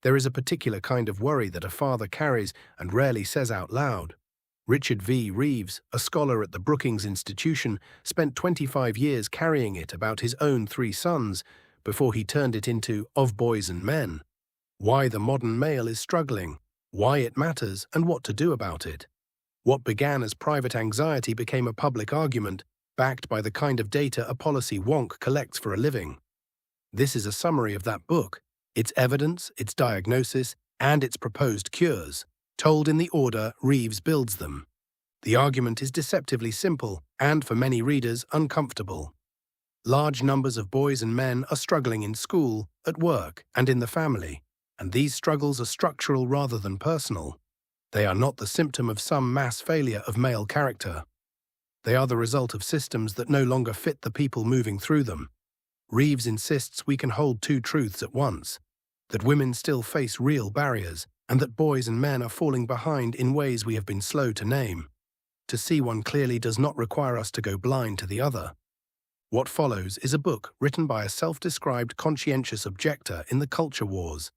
There is a particular kind of worry that a father carries and rarely says out loud. Richard V. Reeves, a scholar at the Brookings Institution, spent 25 years carrying it about his own 3 sons before he turned it into Of Boys and Men. Why the modern male is struggling, why it matters, and what to do about it. What began as private anxiety became a public argument, backed by the kind of data a policy wonk collects for a living. This is a summary of that book, its evidence, its diagnosis, and its proposed cures, told in the order Reeves builds them. The argument is deceptively simple and, for many readers, uncomfortable. Large numbers of boys and men are struggling in school, at work, and in the family, and these struggles are structural rather than personal. They are not the symptom of some mass failure of male character. They are the result of systems that no longer fit the people moving through them. Reeves insists we can hold 2 truths at once, that women still face real barriers, and that boys and men are falling behind in ways we have been slow to name. To see one clearly does not require us to go blind to the other. What follows is a book written by a self-described conscientious objector in the culture wars,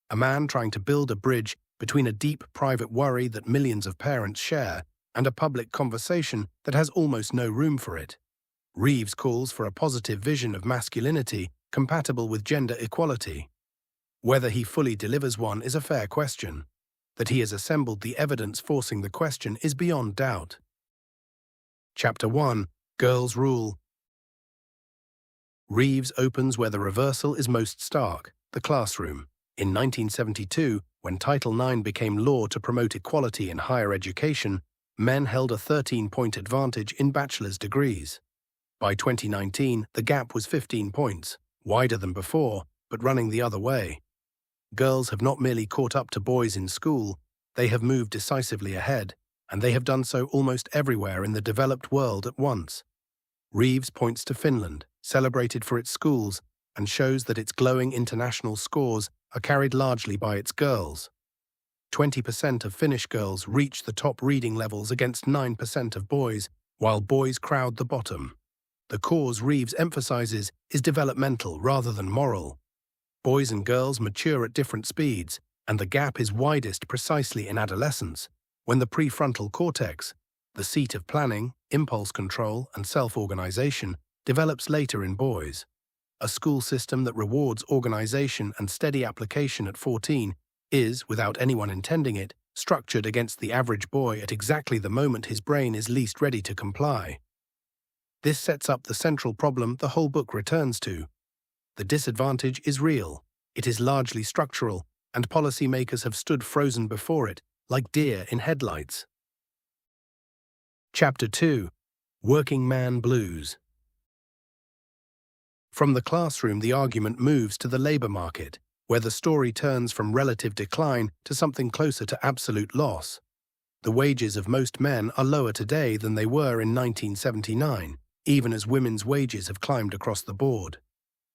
a man trying to build a bridge between a deep private worry that millions of parents share and a public conversation that has almost no room for it. Reeves calls for a positive vision of masculinity compatible with gender equality. Whether he fully delivers one is a fair question. That he has assembled the evidence forcing the question is beyond doubt. Chapter 1. Girls Rule. Reeves opens where the reversal is most stark, the classroom. In 1972, when Title IX became law to promote equality in higher education, men held a 13-point advantage in bachelor's degrees. By 2019, the gap was 15 points, wider than before, but running the other way. Girls have not merely caught up to boys in school, they have moved decisively ahead, and they have done so almost everywhere in the developed world at once. Reeves points to Finland, celebrated for its schools, and shows that its glowing international scores are carried largely by its girls. 20% of Finnish girls reach the top reading levels against 9% of boys, while boys crowd the bottom. The cause Reeves emphasizes is developmental rather than moral. Boys and girls mature at different speeds, and the gap is widest precisely in adolescence, when the prefrontal cortex, the seat of planning, impulse control, and self-organization, develops later in boys. A school system that rewards organization and steady application at 14 is, without anyone intending it, structured against the average boy at exactly the moment his brain is least ready to comply. This sets up the central problem the whole book returns to. The disadvantage is real, it is largely structural, and policymakers have stood frozen before it, like deer in headlights. Chapter 2. Working Man Blues. From the classroom, the argument moves to the labor market, where the story turns from relative decline to something closer to absolute loss. The wages of most men are lower today than they were in 1979, even as women's wages have climbed across the board.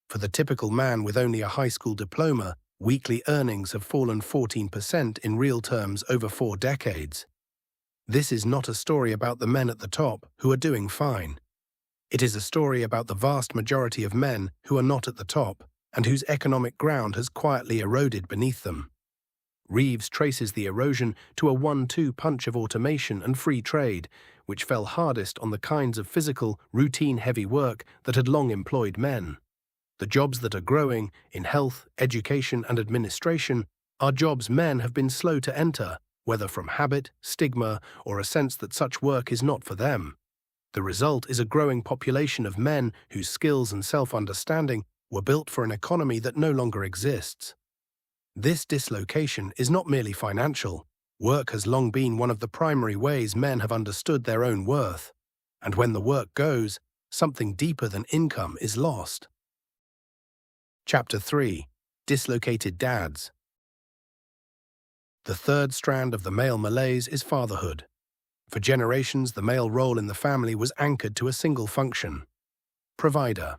For the typical man with only a high school diploma, weekly earnings have fallen 14% in real terms over 4 decades. This is not a story about the men at the top who are doing fine. It is a story about the vast majority of men who are not at the top and whose economic ground has quietly eroded beneath them. Reeves traces the erosion to a 1-2 punch of automation and free trade, which fell hardest on the kinds of physical, routine-heavy work that had long employed men. The jobs that are growing, in health, education, and administration, are jobs men have been slow to enter, whether from habit, stigma, or a sense that such work is not for them. The result is a growing population of men whose skills and self-understanding were built for an economy that no longer exists. This dislocation is not merely financial. Work has long been one of the primary ways men have understood their own worth, and when the work goes, something deeper than income is lost. Chapter 3. Dislocated Dads. The third strand of the male malaise is fatherhood. For generations, the male role in the family was anchored to a single function: provider.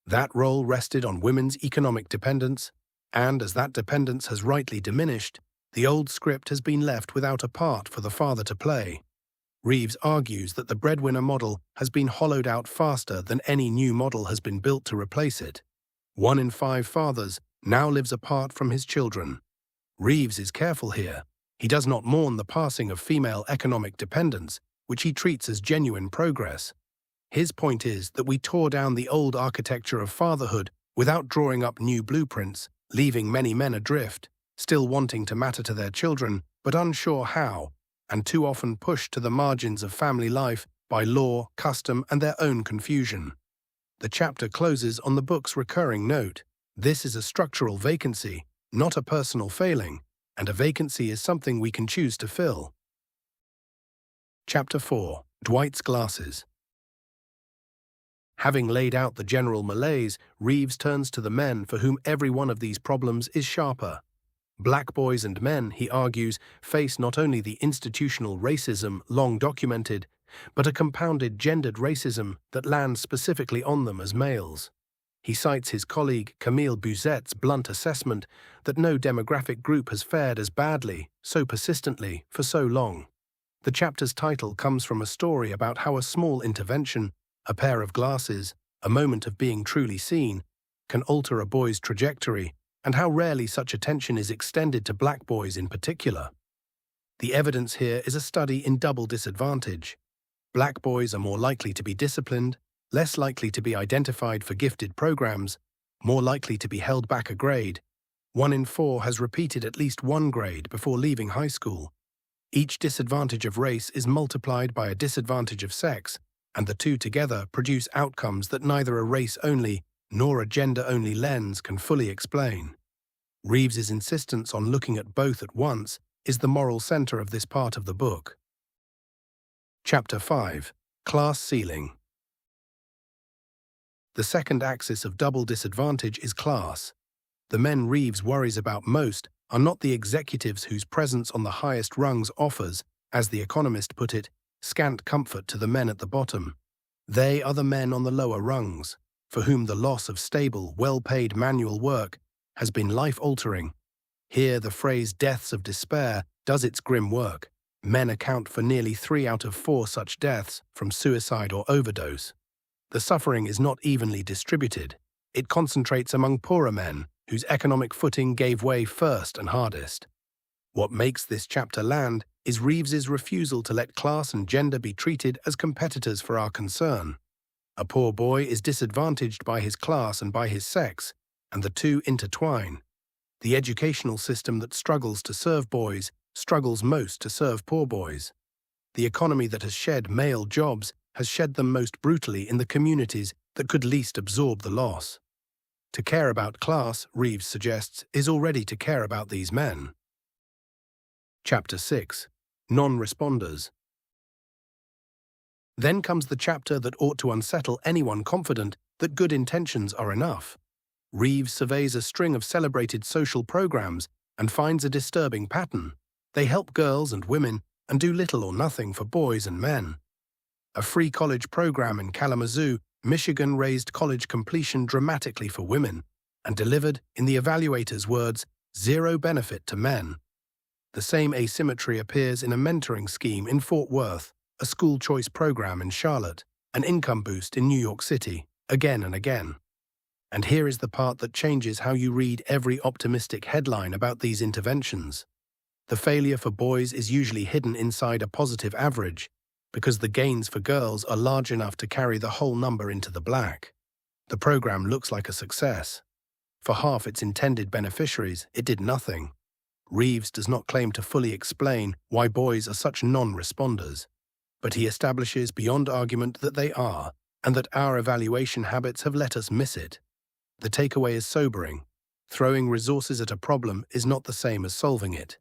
That role rested on women's economic dependence, and as that dependence has rightly diminished, the old script has been left without a part for the father to play. Reeves argues that the breadwinner model has been hollowed out faster than any new model has been built to replace it. 1 in 5 fathers now lives apart from his children. Reeves is careful here. He does not mourn the passing of female economic dependence, which he treats as genuine progress. His point is that we tore down the old architecture of fatherhood without drawing up new blueprints, leaving many men adrift, still wanting to matter to their children, but unsure how, and too often pushed to the margins of family life by law, custom, and their own confusion. The chapter closes on the book's recurring note: this is a structural vacancy, not a personal failing, and a vacancy is something we can choose to fill. Chapter 4. Dwight's Glasses. Having laid out the general malaise, Reeves turns to the men for whom every one of these problems is sharper. Black boys and men, he argues, face not only the institutional racism long documented, but a compounded gendered racism that lands specifically on them as males. He cites his colleague Camille Bouzet's blunt assessment that no demographic group has fared as badly, so persistently, for so long. The chapter's title comes from a story about how a small intervention, a pair of glasses, a moment of being truly seen, can alter a boy's trajectory, and how rarely such attention is extended to black boys in particular. The evidence here is a study in double disadvantage. Black boys are more likely to be disciplined, less likely to be identified for gifted programs, more likely to be held back a grade. 1 in 4 has repeated at least one grade before leaving high school. Each disadvantage of race is multiplied by a disadvantage of sex, and the two together produce outcomes that neither a race-only nor a gender-only lens can fully explain. Reeves's insistence on looking at both at once is the moral center of this part of the book. Chapter 5. Class Ceiling. The second axis of double disadvantage is class. The men Reeves worries about most are not the executives whose presence on the highest rungs offers, as The Economist put it, scant comfort to the men at the bottom. They are the men on the lower rungs, for whom the loss of stable, well-paid manual work has been life-altering. Here the phrase deaths of despair does its grim work. Men account for nearly 3 out of 4 such deaths from suicide or overdose. The suffering is not evenly distributed. It concentrates among poorer men, whose economic footing gave way first and hardest. What makes this chapter land is Reeves's refusal to let class and gender be treated as competitors for our concern. A poor boy is disadvantaged by his class and by his sex, and the two intertwine. The educational system that struggles to serve boys struggles most to serve poor boys. The economy that has shed male jobs has shed them most brutally in the communities that could least absorb the loss. To care about class, Reeves suggests, is already to care about these men. Chapter 6. Non-responders. Then comes the chapter that ought to unsettle anyone confident that good intentions are enough. Reeves surveys a string of celebrated social programs and finds a disturbing pattern. They help girls and women and do little or nothing for boys and men. A free college program in Kalamazoo, Michigan raised college completion dramatically for women and delivered, in the evaluator's words, zero benefit to men. The same asymmetry appears in a mentoring scheme in Fort Worth, a school choice program in Charlotte, an income boost in New York City, again and again. And here is the part that changes how you read every optimistic headline about these interventions. The failure for boys is usually hidden inside a positive average, because the gains for girls are large enough to carry the whole number into the black. The program looks like a success. For half its intended beneficiaries, it did nothing. Reeves does not claim to fully explain why boys are such non-responders, but he establishes beyond argument that they are, and that our evaluation habits have let us miss it. The takeaway is sobering. Throwing resources at a problem is not the same as solving it,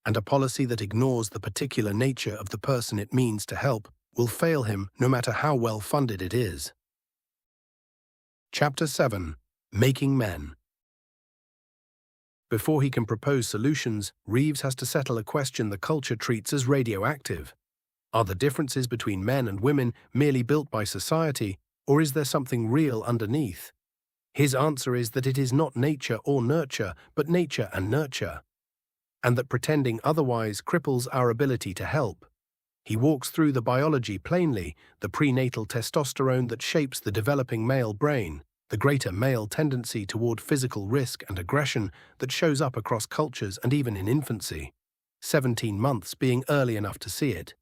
and a policy that ignores the particular nature of the person it means to help will fail him no matter how well funded it is. Chapter 7. Making Men. Before he can propose solutions, Reeves has to settle a question the culture treats as radioactive. Are the differences between men and women merely built by society, or is there something real underneath? His answer is that it is not nature or nurture, but nature and nurture, and that pretending otherwise cripples our ability to help. He walks through the biology plainly, the prenatal testosterone that shapes the developing male brain, the greater male tendency toward physical risk and aggression that shows up across cultures and even in infancy, 17 months being early enough to see it.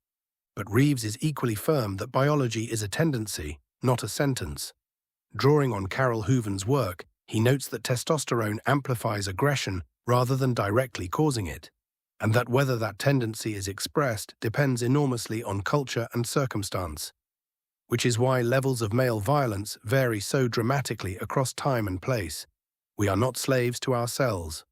But Reeves is equally firm that biology is a tendency, not a sentence. Drawing on Carol Hooven's work, he notes that testosterone amplifies aggression rather than directly causing it, and that whether that tendency is expressed depends enormously on culture and circumstance, which is why levels of male violence vary so dramatically across time and place. We are not slaves to ourselves.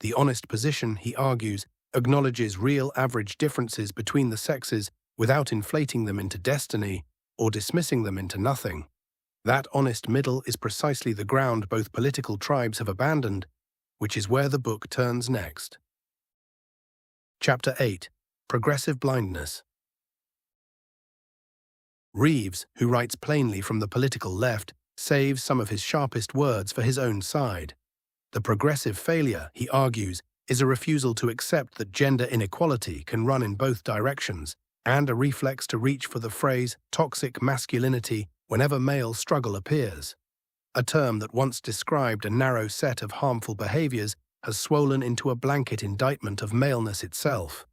The honest position, he argues, acknowledges real average differences between the sexes without inflating them into destiny or dismissing them into nothing. That honest middle is precisely the ground both political tribes have abandoned, which is where the book turns next. Chapter 8. Progressive Blindness. Reeves, who writes plainly from the political left, saves some of his sharpest words for his own side. The progressive failure, he argues, is a refusal to accept that gender inequality can run in both directions, and a reflex to reach for the phrase toxic masculinity whenever male struggle appears. A term that once described a narrow set of harmful behaviors has swollen into a blanket indictment of maleness itself.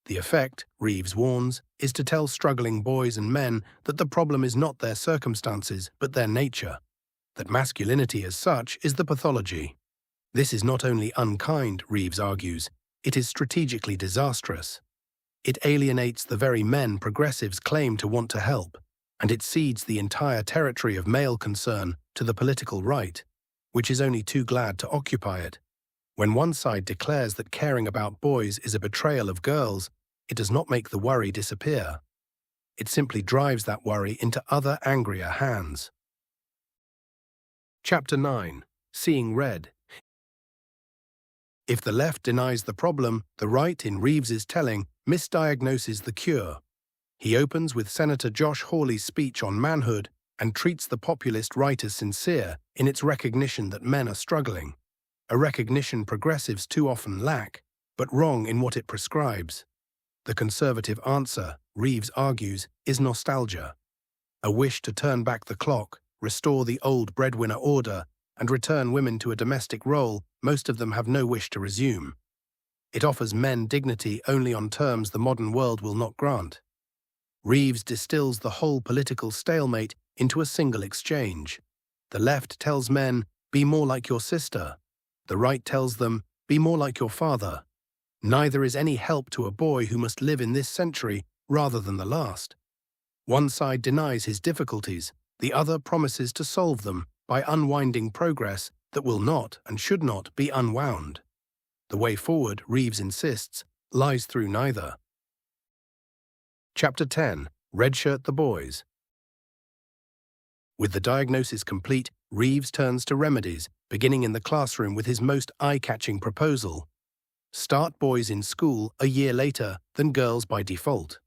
The effect, Reeves warns, is to tell struggling boys and men that the problem is not their circumstances but their nature, that masculinity as such is the pathology. This is not only unkind, Reeves argues, it is strategically disastrous. It alienates the very men progressives claim to want to help, and it cedes the entire territory of male concern to the political right, which is only too glad to occupy it. When one side declares that caring about boys is a betrayal of girls, it does not make the worry disappear. It simply drives that worry into other angrier hands. Chapter 9. Seeing Red. If the left denies the problem, the right, in Reeves's telling, misdiagnoses the cure. He opens with Senator Josh Hawley's speech on manhood and treats the populist right as sincere in its recognition that men are struggling, a recognition progressives too often lack, but wrong in what it prescribes. The conservative answer, Reeves argues, is nostalgia, a wish to turn back the clock, restore the old breadwinner order, and return women to a domestic role most of them have no wish to resume. It offers men dignity only on terms the modern world will not grant. Reeves distills the whole political stalemate into a single exchange. The left tells men, be more like your sister. The right tells them, be more like your father. Neither is any help to a boy who must live in this century rather than the last. One side denies his difficulties, the other promises to solve them by unwinding progress that will not and should not be unwound. The way forward, Reeves insists, lies through neither. Chapter 10. Redshirt the Boys. With the diagnosis complete, Reeves turns to remedies, beginning in the classroom with his most eye-catching proposal. Start boys in school a year later than girls by default.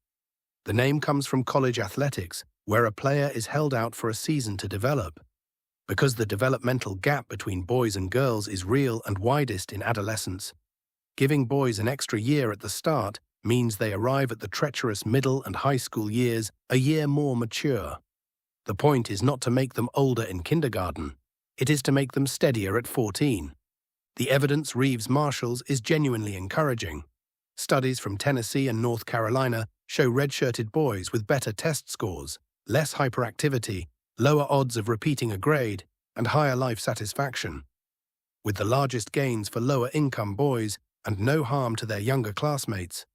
The name comes from college athletics, where a player is held out for a season to develop. Because the developmental gap between boys and girls is real and widest in adolescence, giving boys an extra year at the start means they arrive at the treacherous middle and high school years a year more mature. The point is not to make them older in kindergarten, it is to make them steadier at 14. The evidence Reeves marshals is genuinely encouraging. Studies from Tennessee and North Carolina show redshirted boys with better test scores, less hyperactivity, lower odds of repeating a grade, and higher life satisfaction. With the largest gains for lower-income boys and no harm to their younger classmates.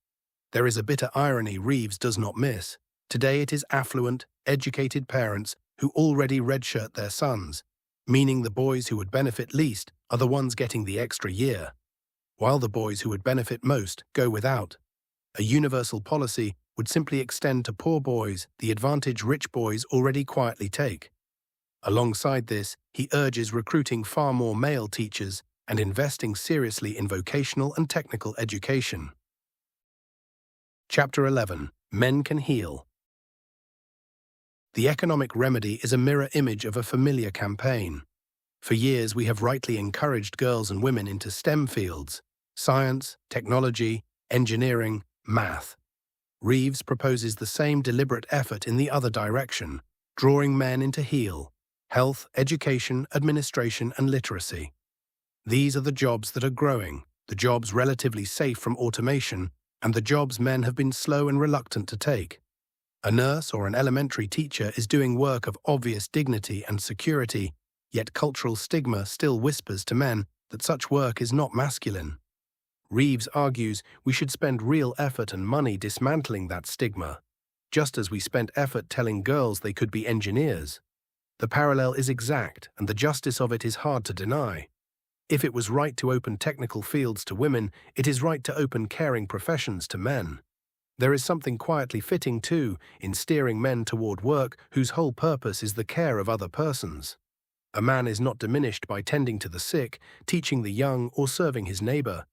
There is a bitter irony Reeves does not miss. Today it is affluent, educated parents who already redshirt their sons, meaning the boys who would benefit least are the ones getting the extra year, while the boys who would benefit most go without. A universal policy would simply extend to poor boys the advantage rich boys already quietly take. Alongside this, he urges recruiting far more male teachers and investing seriously in vocational and technical education. Chapter 11. Men Can Heal. The economic remedy is a mirror image of a familiar campaign. For years we have rightly encouraged girls and women into STEM fields: science, technology, engineering, math. Reeves proposes the same deliberate effort in the other direction, drawing men into heal. health, education, administration, and literacy. These are the jobs that are growing, the jobs relatively safe from automation, and the jobs men have been slow and reluctant to take. A nurse or an elementary teacher is doing work of obvious dignity and security, yet cultural stigma still whispers to men that such work is not masculine. Reeves argues we should spend real effort and money dismantling that stigma, just as we spent effort telling girls they could be engineers. The parallel is exact, and the justice of it is hard to deny. If it was right to open technical fields to women, it is right to open caring professions to men. There is something quietly fitting, too, in steering men toward work whose whole purpose is the care of other persons. A man is not diminished by tending to the sick, teaching the young, or serving his neighbor.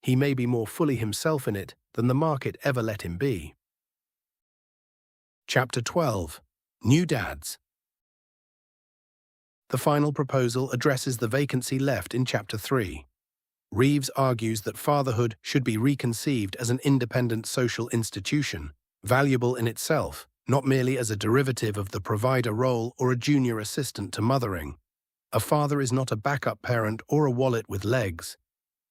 He may be more fully himself in it than the market ever let him be. Chapter 12. New Dads. The final proposal addresses the vacancy left in Chapter 3. Reeves argues that fatherhood should be reconceived as an independent social institution, valuable in itself, not merely as a derivative of the provider role or a junior assistant to mothering. A father is not a backup parent or a wallet with legs.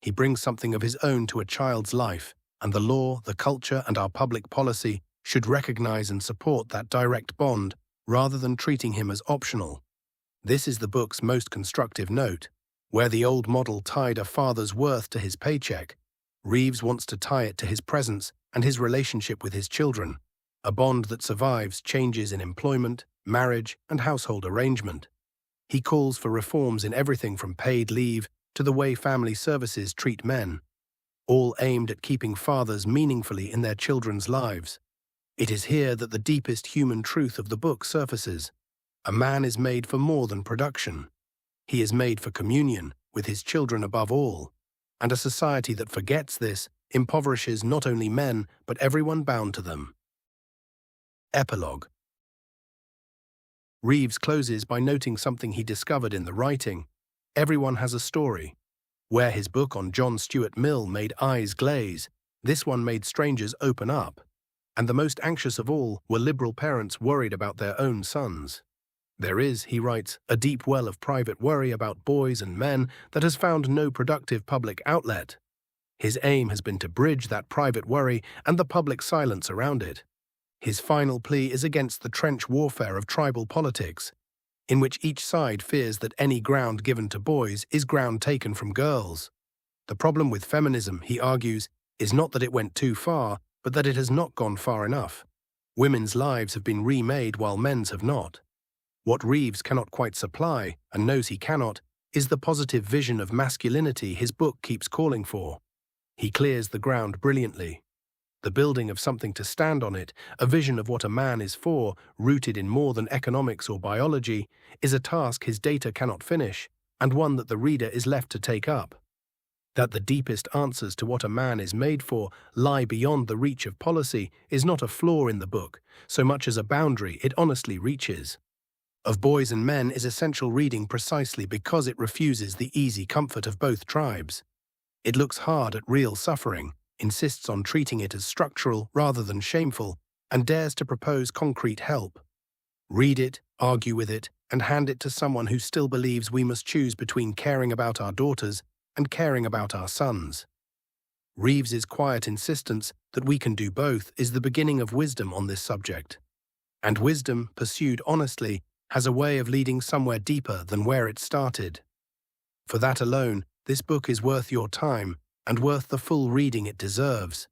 He brings something of his own to a child's life, and the law, the culture, and our public policy should recognize and support that direct bond rather than treating him as optional. This is the book's most constructive note. Where the old model tied a father's worth to his paycheck, Reeves wants to tie it to his presence and his relationship with his children, a bond that survives changes in employment, marriage, and household arrangement. He calls for reforms in everything from paid leave to the way family services treat men, all aimed at keeping fathers meaningfully in their children's lives. It is here that the deepest human truth of the book surfaces. A man is made for more than production. He is made for communion, with his children above all, and a society that forgets this impoverishes not only men, but everyone bound to them. Epilogue. Reeves closes by noting something he discovered in the writing. Everyone has a story. Where his book on John Stuart Mill made eyes glaze, this one made strangers open up. And the most anxious of all were liberal parents worried about their own sons. There is, he writes, a deep well of private worry about boys and men that has found no productive public outlet. His aim has been to bridge that private worry and the public silence around it. His final plea is against the trench warfare of tribal politics, in which each side fears that any ground given to boys is ground taken from girls. The problem with feminism, he argues, is not that it went too far, but that it has not gone far enough. Women's lives have been remade while men's have not. What Reeves cannot quite supply, and knows he cannot, is the positive vision of masculinity his book keeps calling for. He clears the ground brilliantly. The building of something to stand on it, a vision of what a man is for, rooted in more than economics or biology, is a task his data cannot finish, and one that the reader is left to take up. That the deepest answers to what a man is made for lie beyond the reach of policy is not a flaw in the book, so much as a boundary it honestly reaches. Of Boys and Men is essential reading precisely because it refuses the easy comfort of both tribes. It looks hard at real suffering, insists on treating it as structural rather than shameful, and dares to propose concrete help. Read it, argue with it, and hand it to someone who still believes we must choose between caring about our daughters and caring about our sons. Reeves's quiet insistence that we can do both is the beginning of wisdom on this subject. And wisdom, pursued honestly, has a way of leading somewhere deeper than where it started. For that alone, this book is worth your time and worth the full reading it deserves.